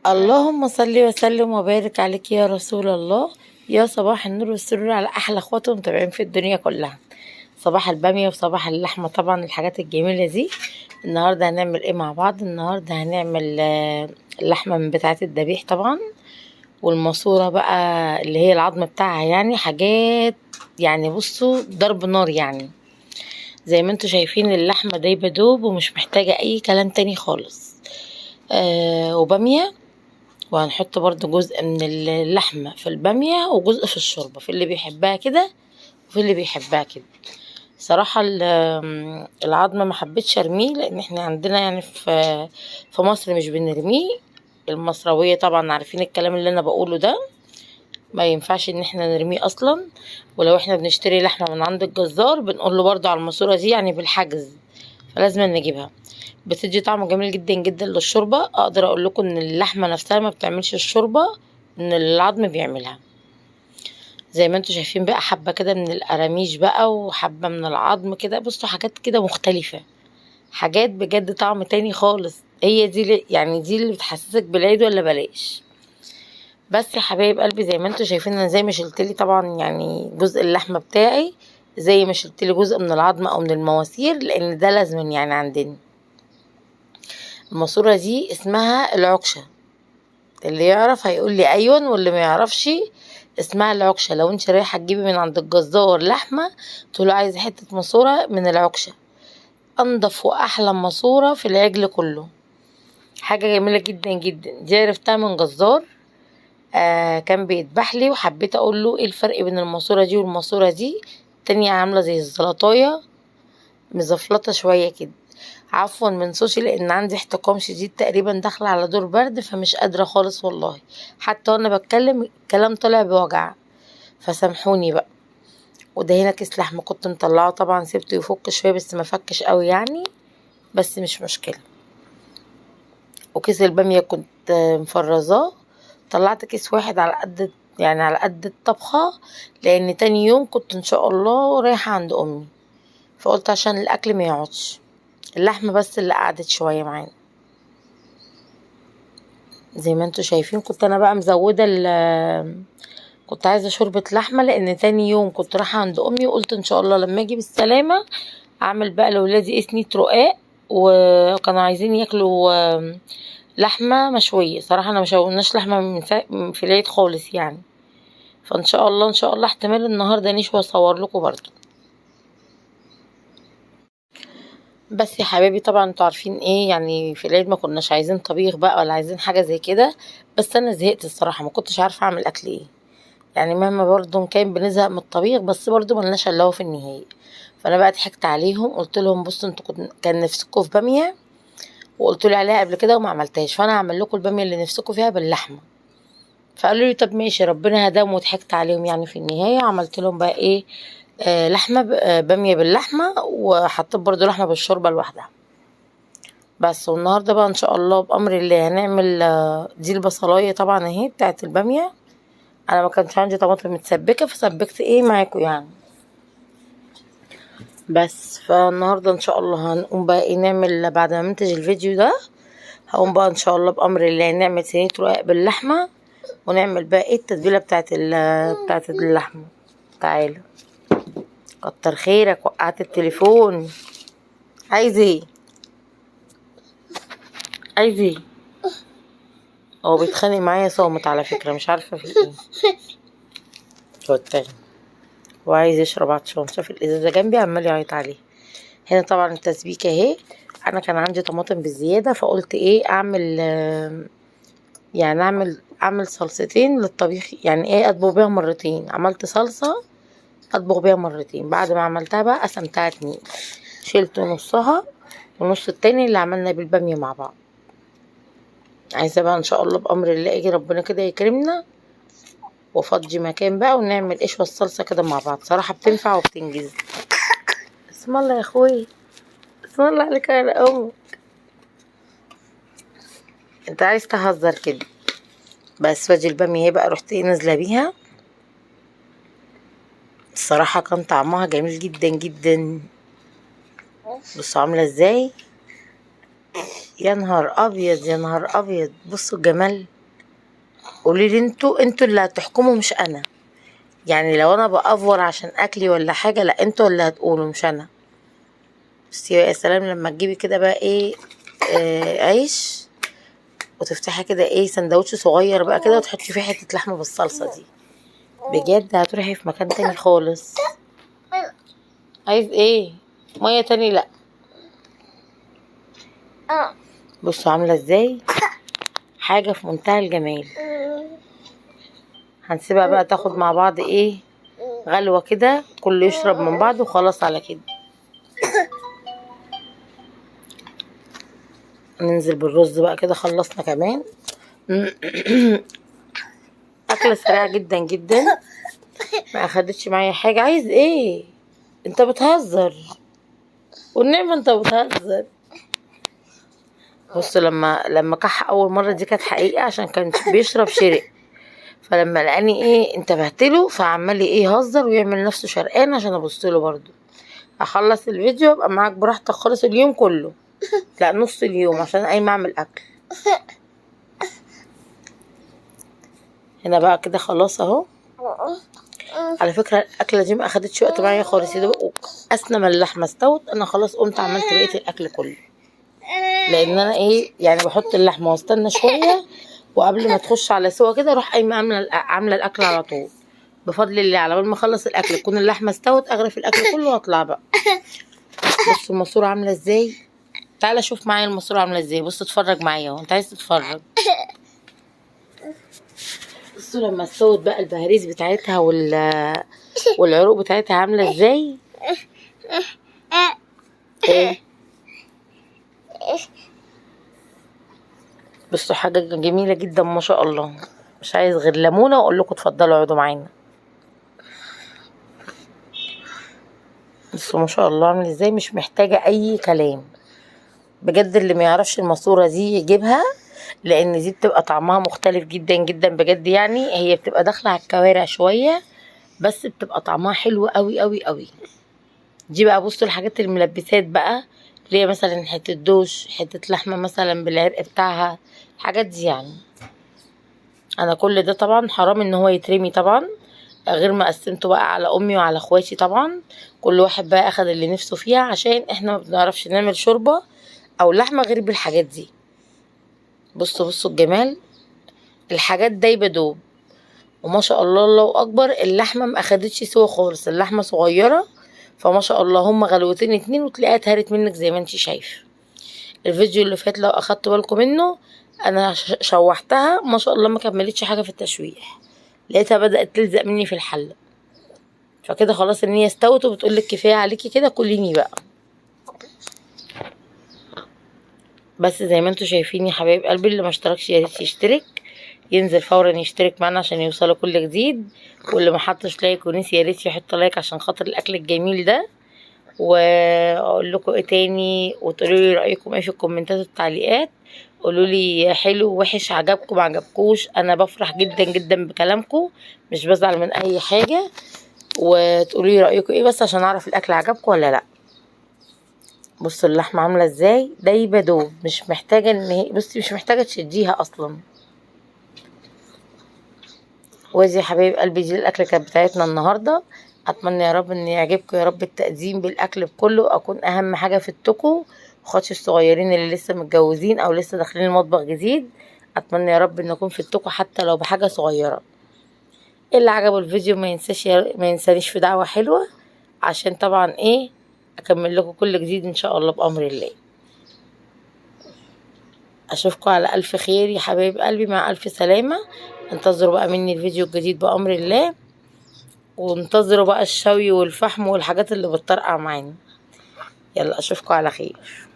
اللهم صل وسلم وبارك عليك يا رسول الله. يا صباح النور والسرور على احلى اخوات ومتابعين في الدنيا كلها. صباح الباميه وصباح اللحمه، طبعا الحاجات الجميله دي. النهارده هنعمل ايه مع بعض؟ النهارده هنعمل اللحمه من بتاعه الذبيح طبعا، والماسوره بقى اللي هي العظم بتاعها، يعني حاجات يعني بصوا ضرب نار يعني. زي ما انتوا شايفين اللحمه دايبه دوب ومش محتاجه اي كلام تاني خالص. وباميه، وهنحط برضو جزء من اللحمة في البامية وجزء في الشوربة، في اللي بيحبها كده وفي اللي بيحبها كده. صراحة العظم ما حبيتش ارميه، لان احنا عندنا يعني في مصر مش بنرميه. المصراوية طبعا عارفين الكلام اللي انا بقوله ده، ما ينفعش ان احنا نرميه اصلا. ولو احنا بنشتري لحمة من عند الجزار بنقول له برضو على الماسورة دي يعني بالحجز، فلازم نجيبها. بتدي طعم جميل جدا جدا للشوربة. اقدر اقول لكم ان اللحمة نفسها ما بتعملش الشوربة، ان العظم بيعملها. زي ما انتوا شايفين بقى، حبة كده من القراميش بقى وحبة من العظم كده، بصوا حاجات كده مختلفة، حاجات بجد طعم تاني خالص. هي دي يعني دي اللي بتحسسك بالعيد ولا بلاش. بس يا حبايب قلبي، زي ما انتوا شايفين انا زي ما شلتلي طبعا يعني جزء اللحمة بتاعي، زي ما شلتلي جزء من العظم او من المواسير، لان ده لازم يعني عندنا. الماسورة دي اسمها العكشة، اللي يعرف هيقول لي ايوه، واللي ما يعرفش اسمها العكشة. لو انت رايحة تجيبي من عند الجزار لحمة تقول له عايزة حتة ماسورة من العكشة، انضف واحلى ماسورة في العجل كله. حاجة جميلة جدا جدا. دي عرفتها من جزار كان بيذبح لي، وحبيت اقول له ايه الفرق بين الماسورة دي والماسورة دي. التانية عاملة زي الزلطاية، مزفلطة شوية كده. عفوا من صوتي، لان عندي احتقان شديد، تقريبا داخله على دور برد، فمش قادره خالص والله. حتى وانا بتكلم الكلام طلع بوجع، فسامحوني بقى. وده هنا كيس لحمه كنت مطلعه، طبعا سيبته يفك شويه بس ما فكش قوي يعني، بس مش مشكله. وكيس الباميه كنت مفرزاه، طلعت كيس واحد على قد يعني على قد الطبخه، لان تاني يوم كنت ان شاء الله رايحه عند امي، فقلت عشان الاكل ما يقعدش، اللحمه بس اللي قعدت شويه معانا. زي ما انتوا شايفين كنت انا بقى مزوده كنت عايزه شوربه لحمه، لان تاني يوم كنت رايحه عند امي، وقلت ان شاء الله لما اجي بالسلامه اعمل بقى لاولادي سنية رقاق، وكانوا عايزين ياكلوا لحمه مشويه. صراحه انا مشويناش لحمه في العيد خالص يعني، فان شاء الله ان شاء الله احتمال النهارده نشوي واصور لكم برضه. بس يا حبايبي طبعا انتوا عارفين ايه يعني، في العيد ما كناش عايزين طبيخ بقى ولا عايزين حاجه زي كده. بس انا زهقت الصراحه، ما كنتش عارفه اعمل اكل ايه يعني. مهما برضو كان بنزهق من الطبيخ، بس برضو ملناش الا هو في النهايه. فانا بقى ضحكت عليهم، قلت لهم بصوا انتوا كان نفسكم في باميه، وقلت لي عليها قبل كده وما عملتهاش، فانا هعمل لكم الباميه اللي نفسكم فيها باللحمه. فقالوا لي طب ماشي، ربنا هداهم. وضحكت عليهم يعني في النهايه، عملت لهم بقى ايه، لحمه باميه باللحمه، وحطيت برضو لحمه بالشوربه لوحدها بس. والنهارده بقى ان شاء الله بامر الله هنعمل دي البصلايه طبعا اهي بتاعت الباميه. انا ما كانش عندي طماطم متسبكه، فسبكت ايه معاكم يعني. بس فالنهارده ان شاء الله هنقوم بقى ايه نعمل، بعد ما منتج الفيديو ده هقوم بقى ان شاء الله بامر الله نعمل صينيه رقاق باللحمه، ونعمل بقى ايه التتبيله بتاعت اللحمه. تعالى، كتر خيرك، وقعت التليفون. عايز ايه؟ عايز ايه؟ هو بيتخانق معايا صامت على فكره، مش عارفه في ايه. هو التاني وعايز يشرب عطشان، شاف الازازه جنبي عمال يعيط عليه. هنا طبعا التسبيكه اهي. انا كان عندي طماطم بالزياده، فقلت ايه اعمل يعني اعمل صلصتين للطبيخ، يعني ايه اطبخ بيها مرتين. عملت صلصه اطبخ بيها مرتين، بعد ما عملتها بقى قسمتها اتنين، شلت نصها والنص التاني اللي عملنا بالباميه مع بعض. عايزه بقى ان شاء الله بامر الله اجي ربنا كده يكرمنا وافضي مكان بقى ونعمل قشوه الصلصه كده مع بعض. صراحه بتنفع وبتنجز. اسم الله يا اخوي، اسم الله عليك يا امي، انت عايز تهزر كده. بس فاجي الباميه بقى رحت ايه نازله بيها. الصراحه كان طعمها جميل جدا جدا. بصوا عامله ازاي، يا نهار ابيض يا نهار ابيض، بصوا الجمال. قولي لي انتوا اللي هتحكموا مش انا. يعني لو انا بافور عشان اكلي ولا حاجه، لا انتوا اللي هتقولوا مش انا. بس يا سلام لما تجيبي كده بقى ايه، عيش، وتفتحي كده ايه سندوتش صغير بقى كده، وتحطي فيه حته لحمه بالصلصه دي، بجد هتروحي في مكان تاني خالص. عايز ايه؟ ميه تاني؟ لا. بصوا عامله ازاي، حاجه في منتهى الجمال. هنسيبها بقى تاخد مع بعض ايه، غلوه كده، كله يشرب من بعض وخلاص على كده. ننزل بالرز بقى كده، خلصنا كمان. اكله سريعه جدا جدا، ما اخدتش معايا حاجه. عايز ايه؟ انت بتهزر والنعمه، انت بتهزر. بص لما كح اول مره دي كانت حقيقه، عشان كان بيشرب شرق، فلما لقاني ايه انتبهتله، فعمال ايه يهزر ويعمل نفسه شرقان عشان ابصله برضو. اخلص الفيديو ابقى معاك براحتك خالص اليوم كله، لا نص اليوم، عشان قايمه اعمل اكل. هنا بقى كده خلاص اهو. على فكره الاكله دي ما اخدتش وقت معايا خالص، يا دوب اسنى ما اللحمه استوت انا خلاص قمت عملت بقيه الاكل كله. لان انا ايه يعني بحط اللحمه واستنى شويه، وقبل ما تخش على سوا كده اروح قايمه عامله الاكل على طول. بفضل الله على بال ما اخلص الاكل تكون اللحمه استوت، اغرف الاكل كله واطلع بقى. بصوا الماسوره عامله ازاي، تعالى شوف معايا الماسوره عامله ازاي. بص اتفرج معايا وانت عايز تتفرج. بصوا لما استوت بقى البهاريز بتاعتها والعروق بتاعتها عامله ازاي. ايه بصوا حاجه جميله جدا ما شاء الله. مش عايز غير ليمونه واقول لكم اتفضلوا اقعدوا معانا. بصوا ما شاء الله عامل ازاي، مش محتاجه اي كلام بجد. اللي ما يعرفش الماسوره دي يجيبها، لان دي بتبقى طعمها مختلف جدا جدا بجد. يعني هي بتبقى داخله على الكوارع شويه، بس بتبقى طعمها حلو قوي قوي قوي. دي بقى بصوا الحاجات الملبسات بقى، اللي هي مثلا حته دوش، حته لحمه مثلا بالعرق بتاعها، الحاجات دي يعني. انا كل ده طبعا حرام ان هو يترمي طبعا، غير ما قسمته بقى على امي وعلى اخواتي طبعا. كل واحد بقى اخد اللي نفسه فيها، عشان احنا ما بنعرفش نعمل شوربه او لحمه غير بالحاجات دي. بصوا الجمال، الحاجات دايبه دوب. وما شاء الله الله اكبر، اللحمه ما اخدتش سوا خالص، اللحمه صغيره، فما شاء الله هم غلوتين اتنين وتلاقيها اتهرت منك زي ما انتي شايفه. الفيديو اللي فات لو اخدتوا بالكم منه، انا شوحتها ما شاء الله، ما كملتش حاجه في التشويح، لقيتها بدات تلزق مني في الحله. فكده خلاص ان هي استوت، وبتقولك كفايه عليكي كده كليني بقى. بس زي ما انتوا شايفين يا حبايب قلبي، اللي ما اشتركش يا ريت يشترك، ينزل فورا يشترك معنا عشان يوصله كل جديد. واللي ما حطش لايك ونسي يا ريت يحط لايك عشان خاطر الاكل الجميل ده. واقول لكم ايه تاني، وتقولوا لي رايكم ايه في الكومنتات والتعليقات. قولوا لي حلو وحش، عجبكم ما عجبكوش، انا بفرح جدا جدا بكلامكم، مش بزعل من اي حاجه. وتقولوا لي رايكم ايه بس عشان اعرف الاكل عجبكم ولا لا. بصوا اللحمه عامله ازاي، دايبه دوب، مش محتاجه ان هي، بصي مش محتاجه تشديها اصلا. ودي يا حبايب قلبي دي الاكله كانت بتاعتنا النهارده. اتمنى يا رب ان يعجبكم يا رب التقديم بالاكل بكله، اكون اهم حاجه في التكو. اخواتي الصغيرين اللي لسه متجوزين او لسه داخلين المطبخ جديد، اتمنى يا رب ان اكون في التكو حتى لو بحاجه صغيره. اللي عجبه الفيديو ما ينسانيش في دعوه حلوه، عشان طبعا ايه اكمل لكم كل جديد ان شاء الله بامر الله. اشوفكم على الف خير يا حبايب قلبي، مع الف سلامه. انتظروا بقى مني الفيديو الجديد بامر الله، وانتظروا بقى الشوي والفحم والحاجات اللي بتطرقع معانا. يلا اشوفكم على خير.